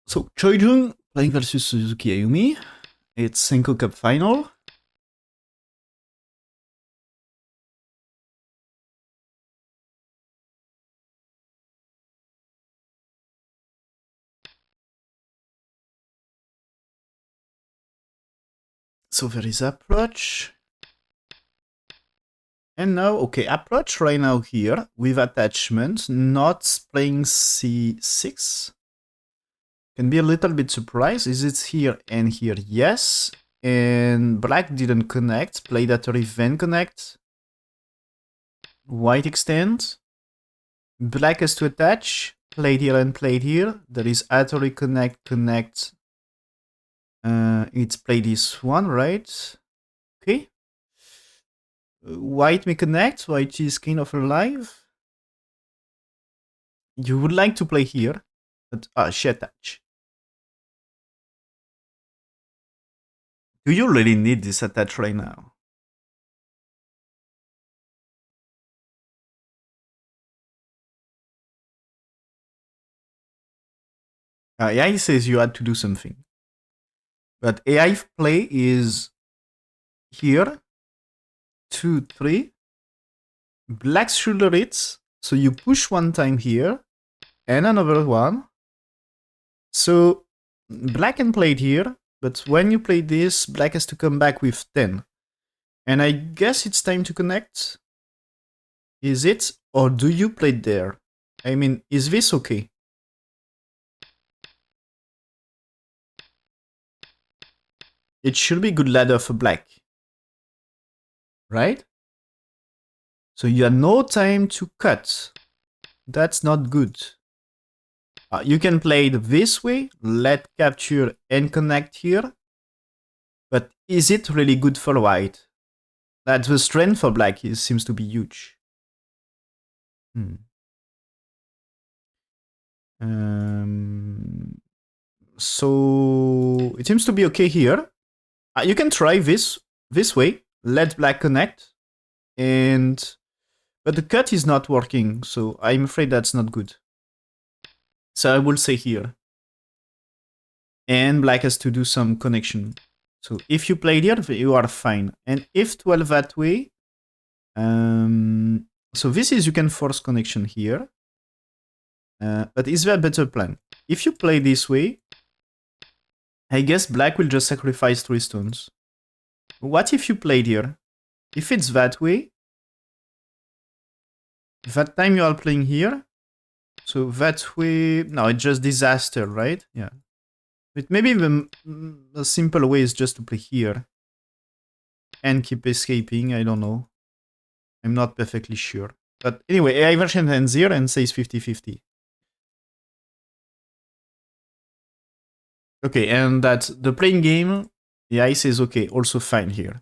So, Choi Jung playing versus Suzuki Ayumi. It's SENKO Cup final. So there is approach. And now, okay, approach right now here with attachment, not playing c6. Can be a little bit surprised. Is it here and here? Yes. And black didn't connect. Play that then connect. White extend. Black has to attach. Played here and played here. There is Atari connect, connect. It's play this one, right? Okay. White may connect. White is kind of alive. You would like to play here, but she attach. Do you really need this attach right now? AI says you had to do something. But AI play is here. 2, 3. Black shoulder hits. So you push one time here. And another one. So black can play it here. But when you play this, black has to come back with 10. And I guess it's time to connect. Is it? Or do you play it there? I mean, is this okay? It should be good ladder for black. Right? So you have no time to cut. That's not good. You can play it this way, let capture and connect here. But is it really good for white? That the strength for black seems to be huge. So it seems to be okay here. You can try this way. Let black connect. But the cut is not working, so I'm afraid that's not good. So I will say here. And black has to do some connection. So if you played here, you are fine. And if 12 that way, so this is you can force connection here. But is there a better plan? If you play this way, I guess black will just sacrifice 3 stones. What if you played here? If it's that way, that time you are playing here, so that way, no, it's just disaster, right? Yeah. But maybe the simple way is just to play here and keep escaping. I don't know. I'm not perfectly sure. But anyway, AI version ends here and says 50-50. Okay, and that the playing game, AI says okay, also fine here.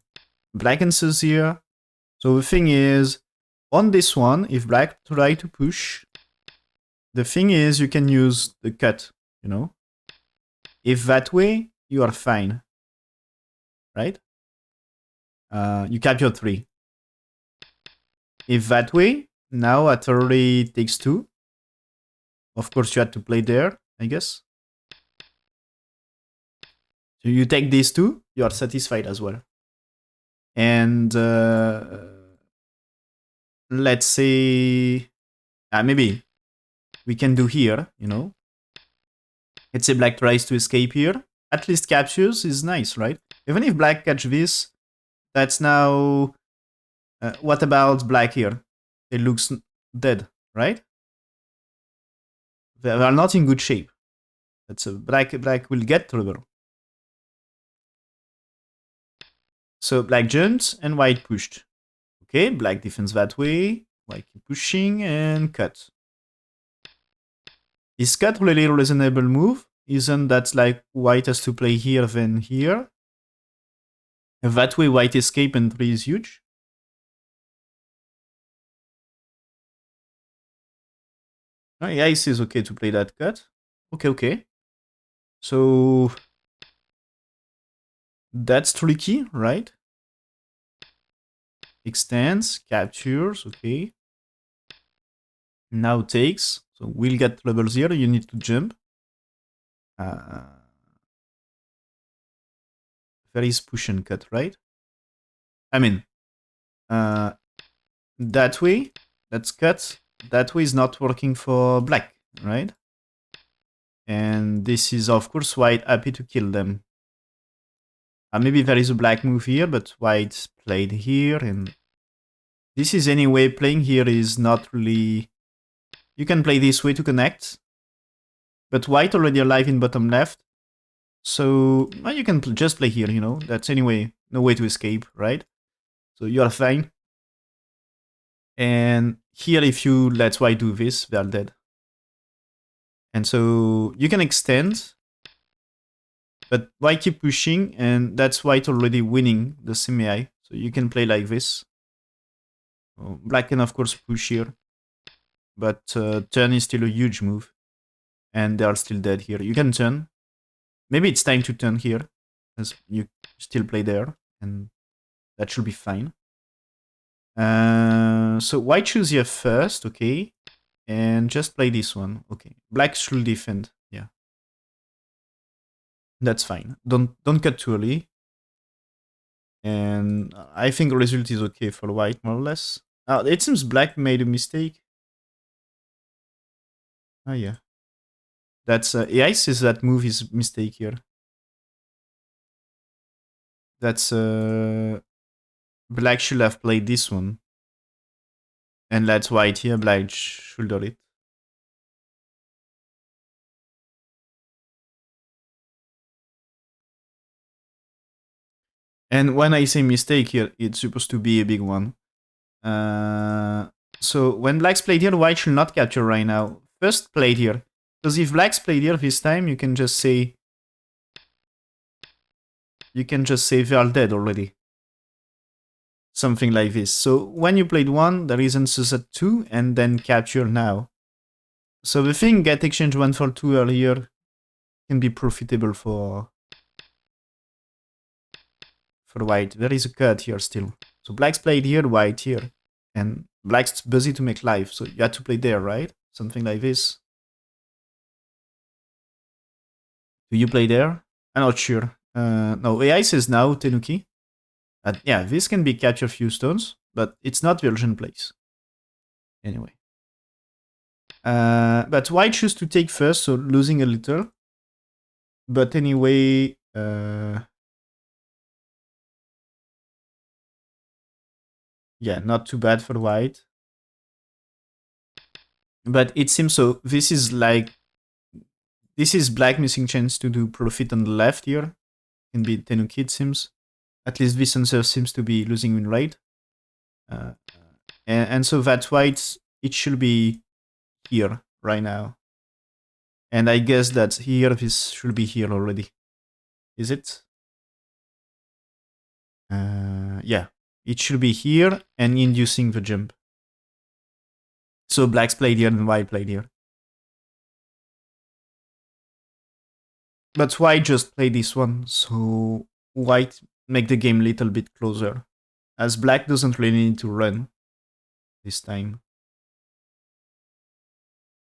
Black answers here. So the thing is, on this one, if black try to push, the thing is you can use the cut, you know? If that way, you are fine. Right? You capture 3. If that way, now Atari takes 2. Of course, you had to play there, I guess. So you take these 2, you are satisfied as well. And let's say, maybe we can do here, you know. Let's say black tries to escape here. At least captures is nice, right? Even if black catch this, that's now... what about black here? It looks dead, right? They are not in good shape. That's a black will get trouble. So black jumped and white pushed. Okay, black defends that way. White keep pushing and cut. Is cut really a reasonable move? Isn't that like white has to play here then here? And that way white escape and 3 is huge. Oh, yeah, he says okay to play that cut. Okay. So that's tricky, right? Extends, captures, okay. Now takes. So we'll get troubles here, you need to jump. Uh, there is push and cut, right? I mean, uh, that way, that's cut. That way is not working for black, right? And this is, of course, white happy to kill them. Maybe there is a black move here, but white played here, and this is anyway, playing here is not really... You can play this way to connect, but white already alive in bottom left, so well, you can just play here, you know, that's anyway no way to escape, right? So you are fine. And here, if you let white do this, they are dead. And so you can extend, but white keep pushing, and that's white already winning the semi. So you can play like this. Black can of course push here, but turn is still a huge move, and they are still dead here. You can turn. Maybe it's time to turn here, as you still play there, and that should be fine. So white choose here first, okay, and just play this one, okay. Black should defend, yeah, that's fine. Don't cut too early, and I think the result is okay for white more or less. It seems black made a mistake. Oh yeah, that's AI says that move is mistake here. That's black should have played this one, and that's white here. Black should do it. And when I say mistake here, it's supposed to be a big one. So when black's played here, white should not capture right now. First played here. Because if black's played here this time, you can just say... You can just say they are dead already. Something like this. So when you played one, there is answers at 2, and then capture now. So the thing get exchange 1 for 2 earlier can be profitable for white. There is a cut here still. So black's played here, white here. And black's busy to make life, so you had to play there, right? Something like this. Do you play there? I'm not sure. No, AI says now, Tenuki. Yeah, this can be capture few stones, but it's not Virgin place. Anyway. But white choose to take first, so losing a little. But anyway... yeah, not too bad for white. But it seems so. This is like... This is black missing chance to do profit on the left here. Can be Tenuki, it seems. At least this answer seems to be losing win rate. And so that's why it should be here right now. And I guess that here, this should be here already. Is it? Yeah, it should be here and inducing the jump. So black's played here and white played here. But white just played this one, so white make the game a little bit closer. As black doesn't really need to run this time.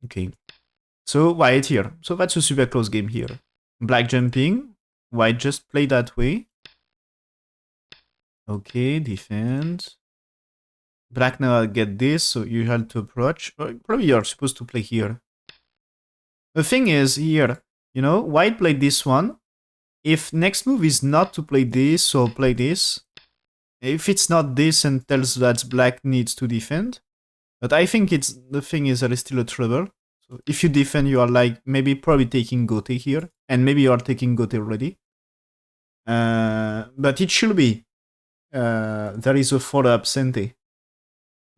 Okay. So white here. So that's a super close game here. Black jumping. White just play that way. Okay, defend. Black now get this, so you have to approach. Probably you're supposed to play here. The thing is, here, you know, white played this one. If next move is not to play this or play this, if it's not this and tells that black needs to defend, but I think it's the thing is there is still a trouble. So if you defend, you are like maybe probably taking Gote here, and maybe you are taking Gote already. But it should be. There is a follow-up Sente.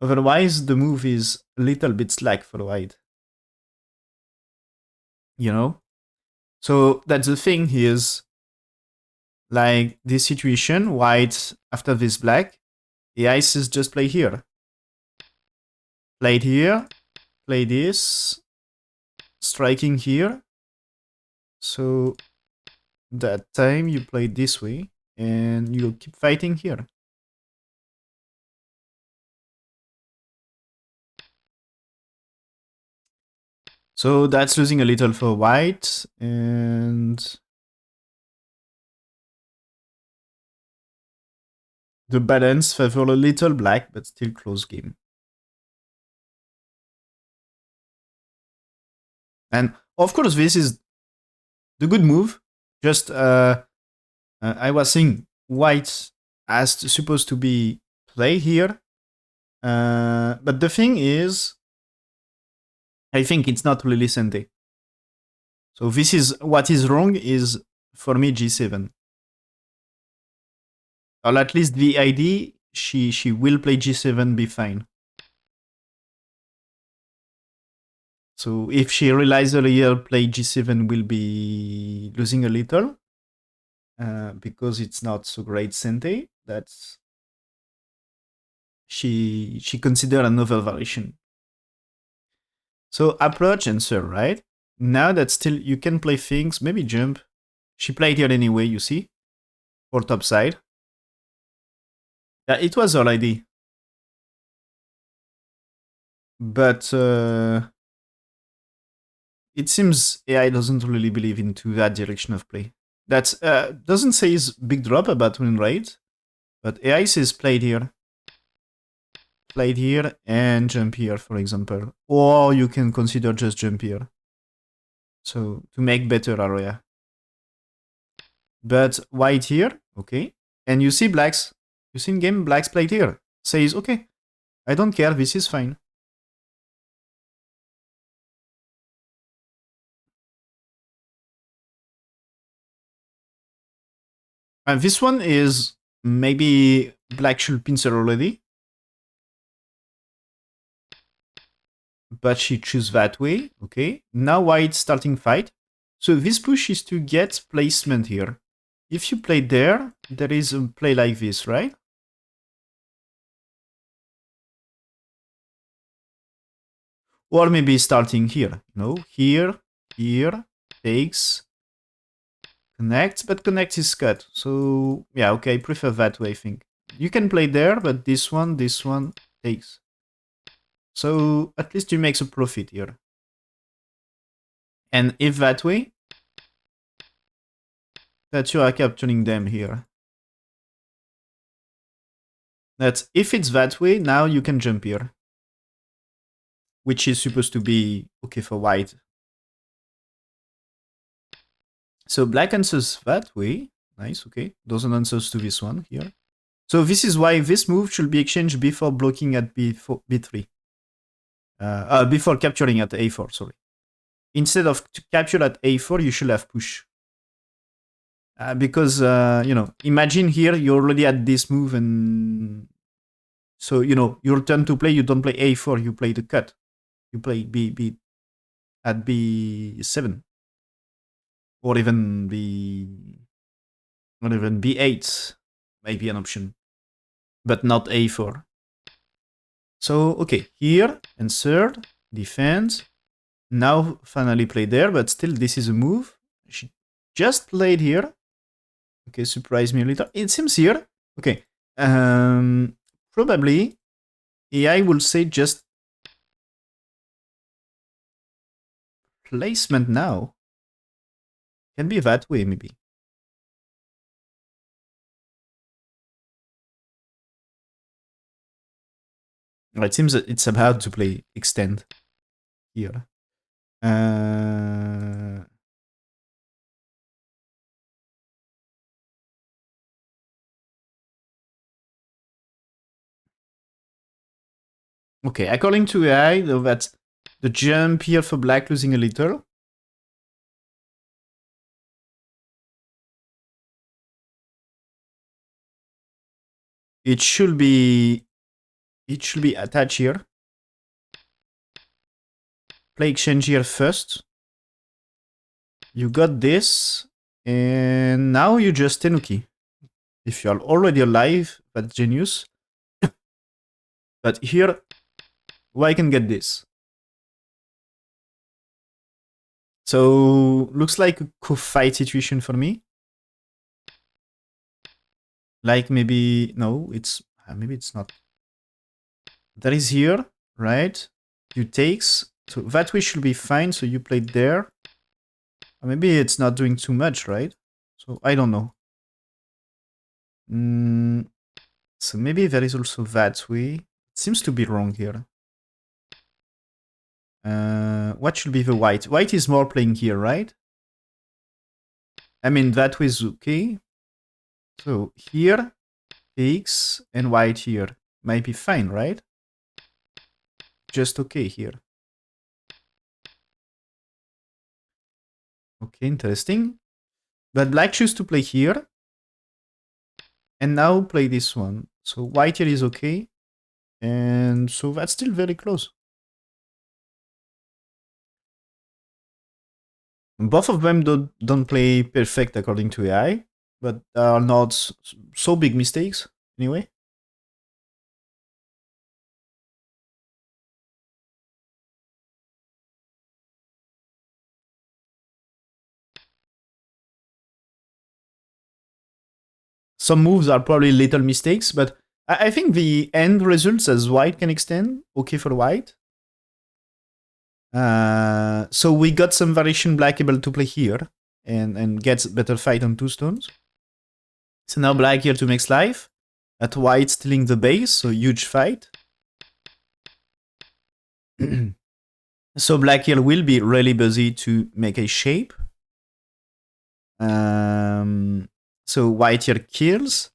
Otherwise, the move is a little bit slack for white. You know? So that's the thing is, like this situation, white after this black, the ice is just play here. Played here, play this, striking here. So that time you play this way, and you'll keep fighting here. So that's losing a little for white, and the balance favor a little black, but still close game. And of course, this is the good move. Just I was saying white as supposed to be play here, but the thing is, I think it's not really Sente. So this is what is wrong is for me G7, or at least the ID she will play G7 be fine. So if she realizes earlier play G7 will be losing a little because it's not so great Sente. That's she consider another variation. So approach answer, right? Now that still you can play things, maybe jump. She played here anyway, you see, for top side. Yeah, it was already. But it seems AI doesn't really believe into that direction of play. That doesn't say is big drop about win rate, but AI says played here, and jump here, for example. Or you can consider just jump here. So to make better area. But white here, okay. And you see blacks. You see in game blacks played here. Says, okay, I don't care, this is fine. And this one is maybe black should pincer already. But she choose that way, okay. Now white starting fight. So this push is to get placement here. If you play there, there is a play like this, right? Or maybe starting here, here, takes, connects, but connect is cut. So yeah, okay, I prefer that way, I think. You can play there, but this one takes. So at least you make a profit here. And if that way, that you are capturing them here. That if it's that way, now you can jump here. Which is supposed to be okay for white. So black answers that way. Nice, okay. Doesn't answers to this one here. So this is why this move should be exchanged before blocking at B3. Before capturing at A4, sorry. Instead of capture at A4, you should have push. Because, imagine here, you already had this move and... So, your turn to play, you don't play A4, you play the cut. You play B at B7. Or even B8 might be an option. But not A4. So, okay, here, and third, defense. Now, finally play there, but still, this is a move. She just played here. Okay, surprise me a little. It seems here. Okay. Probably, AI will say just placement now. Can be that way, maybe. It seems that it's about to play extend here. Okay, according to AI, though, that's the jump here for black losing a little. It should be attached here. Play exchange here first. You got this, and now you just tenuki. If you're already alive, that's genius. But here, why can get this? So looks like a co-fight situation for me. Like maybe no, maybe it's not. That is here, right? You takes. So that way should be fine. So you played there. Maybe it's not doing too much, right? So I don't know. So maybe there is also that way. It seems to be wrong here. What should be the white? White is more playing here, right? I mean, that way is okay. So here, X and white here might be fine, right? Just okay here. Okay, interesting. But black choose to play here. And now play this one. So white here is okay. And so that's still very close. Both of them don't play perfect according to AI, but are not so big mistakes anyway. Some moves are probably little mistakes, but I think the end results as white can extend, okay for white. So we got some variation black able to play here and gets better fight on two stones. So now black here to make life. At white stealing the base, so huge fight. So black here will be really busy to make a shape. So white here kills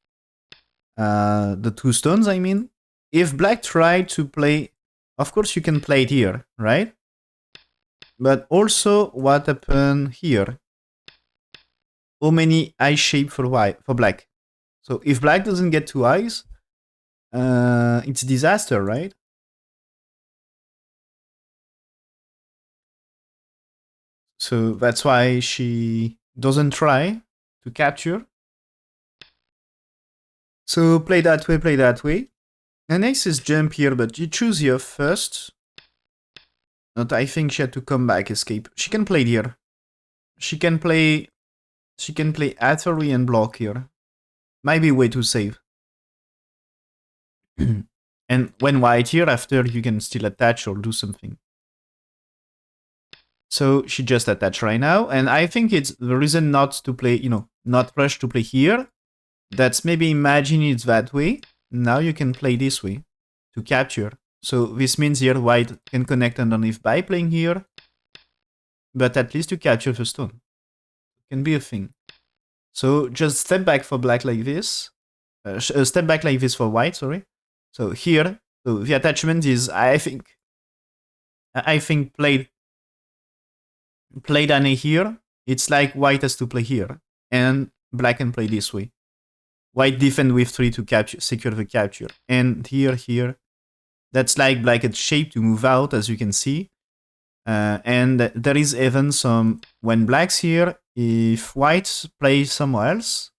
the two stones, I mean. If black tried to play, of course you can play it here, right? But also what happened here? How many eye shape for white for black? So if black doesn't get two eyes, it's disaster, right? So that's why she doesn't try to capture. So play that way, play that way. And ace is jump here, but you choose here first. Not, I think she had to come back, escape. She can play here. She can play Atari and block here. Might be way to save. And when white here, after you can still attach or do something. So she just attached right now, and I think it's the reason not to play, not rush to play here. That's maybe imagine it's that way. Now you can play this way to capture. So this means here white can connect underneath by playing here, but at least you capture the stone. It can be a thing. So just step back for black like this. Step back like this for white, sorry. So here, so the attachment is, I think played Annie here. It's like white has to play here, and black can play this way. White defend with 3 to capture, secure the capture. And here, that's like black at shape to move out, as you can see. And there is even some, when black's here, if white plays somewhere else,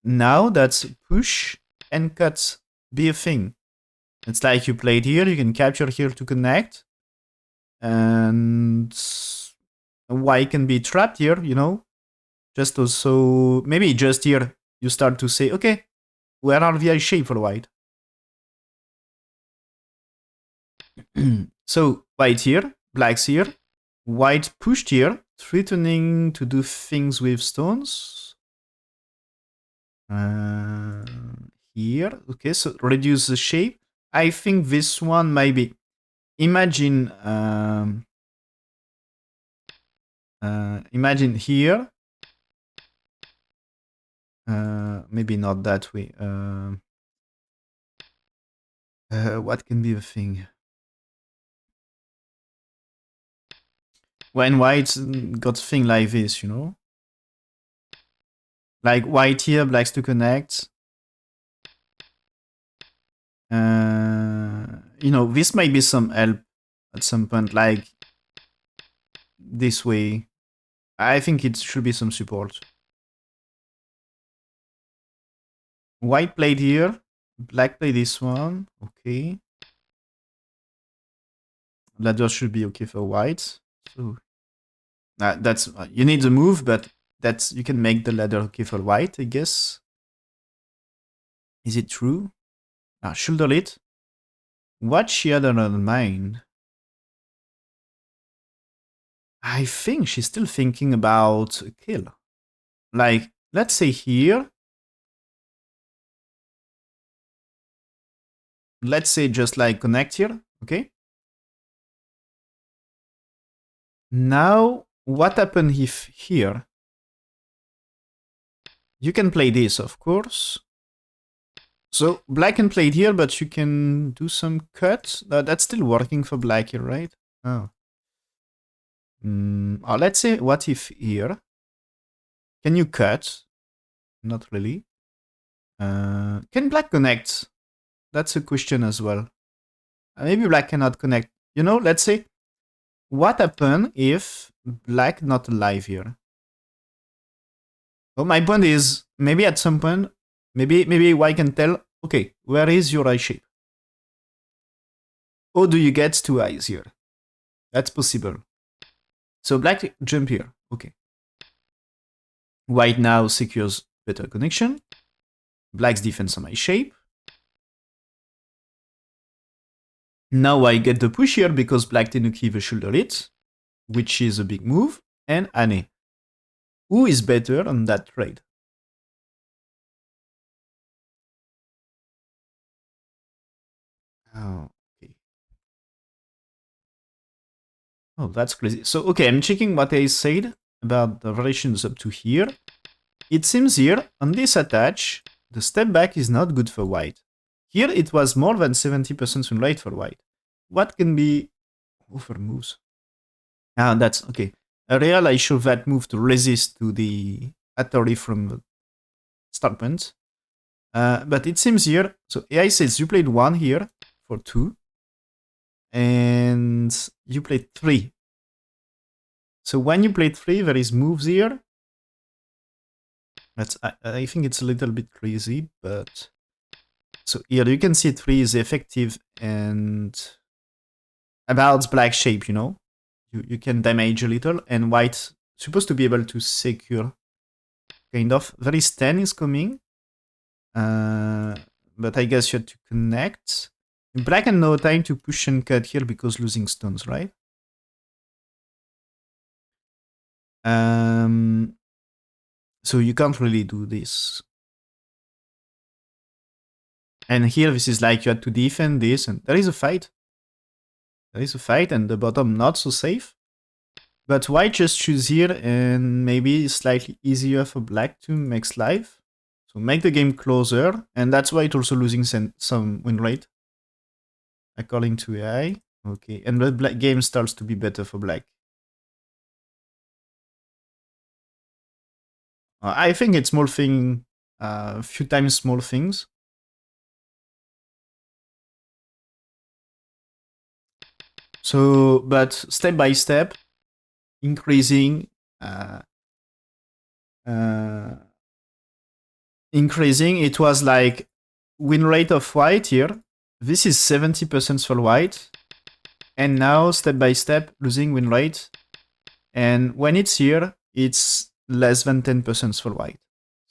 now that's push and cut be a thing. It's like you played here, you can capture here to connect. And white can be trapped here, just also, maybe just here, you start to say, okay, where are the shape for white? So white here, black's here, white pushed here, threatening to do things with stones. Here, okay, so reduce the shape. I think this one might be. Imagine, imagine here. Maybe not that way. What can be the thing? When white got thing like this, like white here, blacks to connect. This might be some help at some point, like this way. I think it should be some support. White played here, black played this one. Okay. Ladder should be okay for white. So that's you need the move, but that's you can make the ladder okay for white, I guess. Is it true? Shoulder it. What she had on her mind? I think she's still thinking about a kill. Like, let's say here. Let's say just like connect here, okay? Now, what happened if here? You can play this, of course. So black can play it here, but you can do some cuts. That's still working for black here, right? Oh. Let's say, what if here? Can you cut? Not really. Can black connect? That's a question as well. Maybe black cannot connect. You know, let's say, what happened if black not alive here? Well, my point is, maybe at some point, maybe white can tell, okay, where is your eye shape? How do you get two eyes here? That's possible. So black jump here, okay. White now secures better connection. Black's defense on eye shape. Now I get the push here because black didn't give a shoulder hit, which is a big move, and Anne. Who is better on that trade? Oh, okay. Oh, that's crazy. So, okay, I'm checking what I said about the relations up to here. It seems here, on this attach, the step back is not good for white. Here it was more than 70% win rate for white. What can be over moves? Ah, that's okay. A real I show that move to resist to the Atari from the start point. But it seems here, so AI says you played 1 here for 2. And you played 3. So when you played 3, there is moves here. That's I think it's a little bit crazy, but so here you can see 3 is effective and about black shape, you know. You can damage a little, and white supposed to be able to secure kind of. There is 10 is coming. But I guess you have to connect. Black had no time to push and cut here because losing stones, right? So you can't really do this. And here, this is like you had to defend this, and there is a fight. There is a fight, and the bottom not so safe. But white just choose here, and maybe slightly easier for black to make life. So make the game closer, and that's why it's also losing some win rate, according to AI. Okay, and the black game starts to be better for black. I think it's small thing, a few times small things. So, but step by step, increasing, increasing. It was like win rate of white here. This is 70% for white, and now step by step losing win rate. And when it's here, it's less than 10% for white.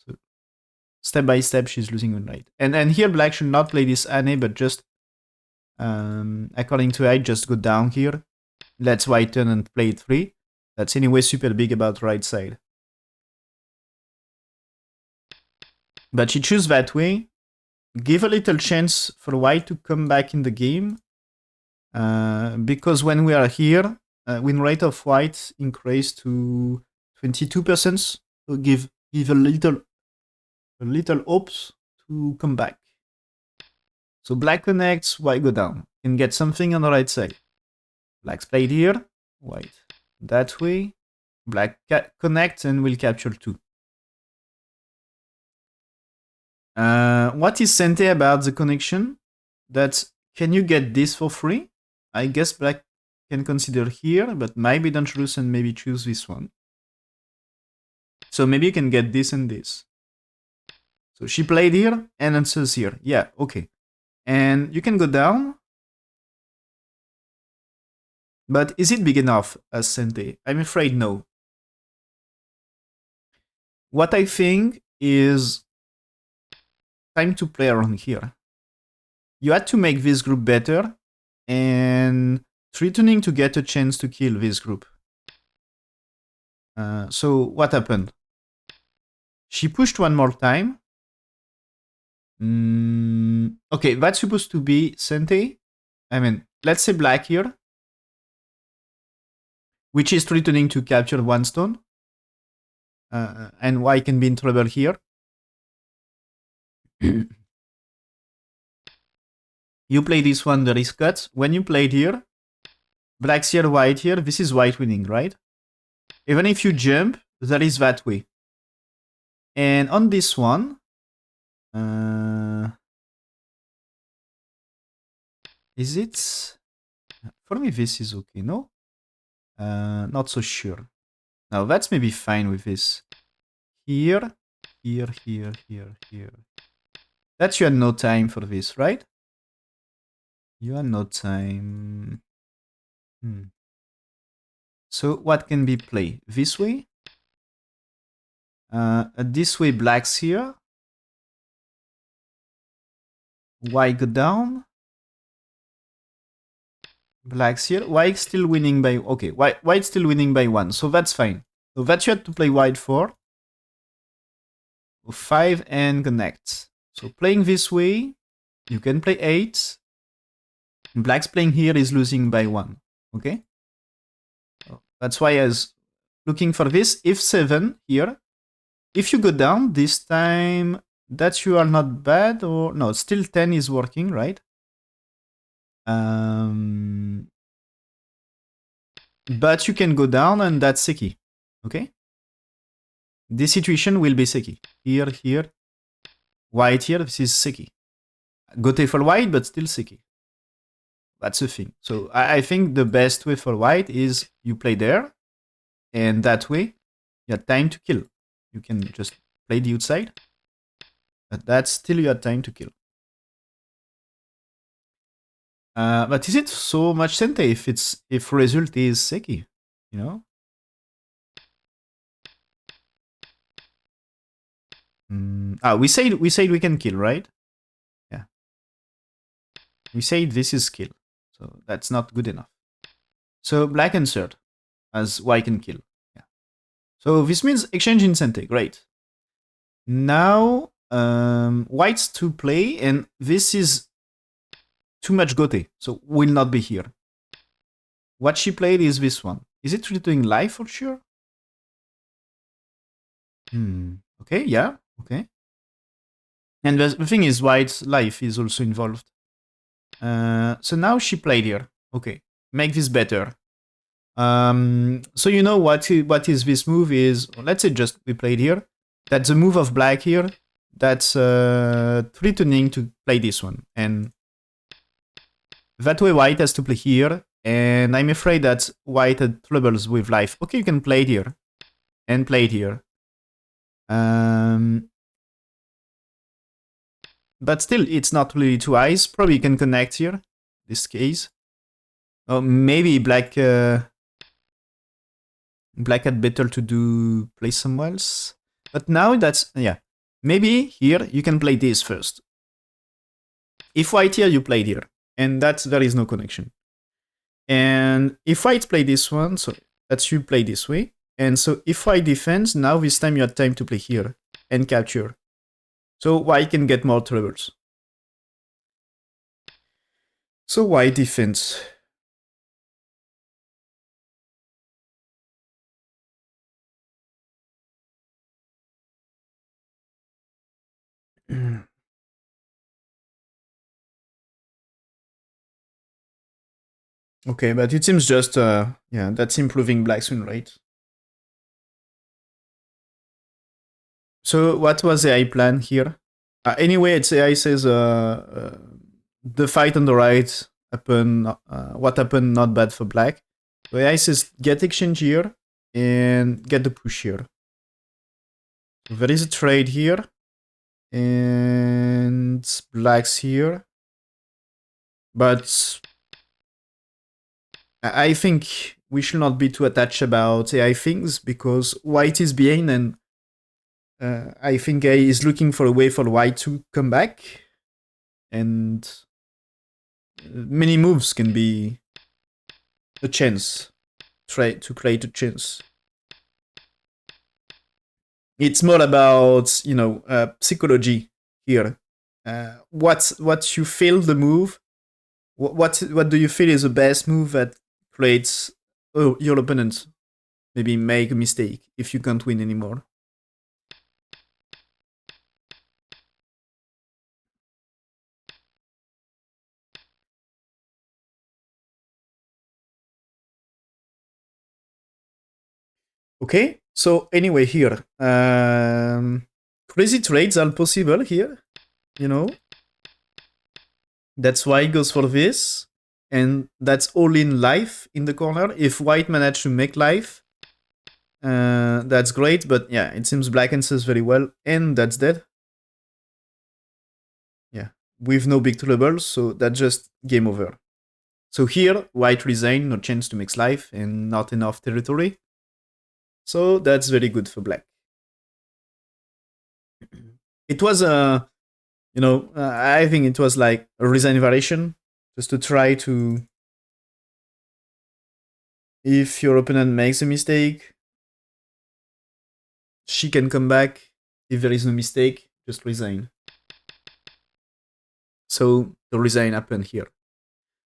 So step by step, she's losing win rate. And here, black should not play this Anne, but just according to I, just go down here. Let's white turn and play 3. That's anyway super big about right side. But she choose that way. Give a little chance for white to come back in the game. Because when we are here, win rate of white increased to 22%. So give a little hopes to come back. So black connects, white go down. Can get something on the right side. Black's played here, white that way. Black connects and will capture 2. What is Sente about the connection? That can you get this for free? I guess black can consider here, but maybe dangerous and maybe choose this one. So maybe you can get this and this. So she played here and answers here. Yeah, okay. And you can go down. But is it big enough as Sente? I'm afraid no. What I think is time to play around here. You had to make this group better and threatening to get a chance to kill this group. So what happened? She pushed one more time. Okay, that's supposed to be Sente. I mean, let's say black here, which is threatening to capture one stone. And white can be in trouble here. You play this one, there is cut. When you played here, black's here, white here, this is white winning, right? Even if you jump, there is that way. And on this one, is it? For me, this is okay, no? Not so sure. Now, that's maybe fine with this. Here, here, here, here, here. That you had no time for this, right? You had no time. So what can be played? This way? This way, black's here. White go down. Black's here. White still winning by... Okay, white still winning by 1. So that's fine. So that you had to play white 4. 5 and connect. So playing this way, you can play 8. Black's playing here is losing by 1. Okay? So that's why I was looking for this. If 7 here. If you go down this time, that you are not bad, or no, still 10 is working, right? But you can go down and that's Seki. Okay? This situation will be Seki. Here, here. White here, this is Seki. Gote for white, but still Seki. That's the thing. So I think the best way for white is you play there, and that way you have time to kill. You can just play the outside, but that's still your time to kill. But is it so much Sente if result is Seki? You know? We said we can kill, right? Yeah. We said this is kill, so that's not good enough. So black answered as white can kill. Yeah. So this means exchange in Sente. Great. Now white's to play, and this is too much Gote, so will not be here. What she played is this one. Is it really doing live for sure? Okay, yeah, okay. And the thing is, white's life is also involved. So now she played here. Okay, make this better. So you know what is this move is, let's say just we played here. That's the move of black here. That's threatening to play this one. And that way white has to play here. And I'm afraid that white had troubles with life. Okay, you can play it here. And play it here. But still, it's not really two eyes. Probably you can connect here. This case. Oh, maybe black... Black had better to do play somewhere else. But now that's, yeah. Maybe here you can play this first. If white here, you play here. And there is no connection. And if white play this one, so that you play this way. And so if white defends, now this time you have time to play here and capture. So white can get more troubles. So white defends. Okay, but it seems just, yeah, that's improving black's win rate. So what was the AI plan here? Anyway, its AI says the fight on the right happened. What happened? Not bad for black. So AI says get exchange here and get the push here. So there is a trade here, and black's here. But I think we should not be too attached about AI things because white is behind, and I think AI is looking for a way for white to come back, and many moves can be a chance. Try to play to chance. It's more about, psychology here. What you feel the move? What do you feel is the best move that creates your opponent maybe make a mistake if you can't win anymore? Okay, so anyway, here, crazy trades are possible here, you know. That's why he goes for this, and that's all in life in the corner. If white managed to make life, that's great, but yeah, it seems black answers very well, and that's dead. Yeah, with no big troubles, so that's just game over. So here, white resign, no chance to mix life, and not enough territory. So that's very good for black. It was a, I think it was like a resign variation, just to try to, if your opponent makes a mistake, she can come back. If there is no mistake, just resign. So the resign happened here.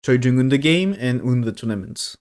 Choi Jung won the game and won the tournament.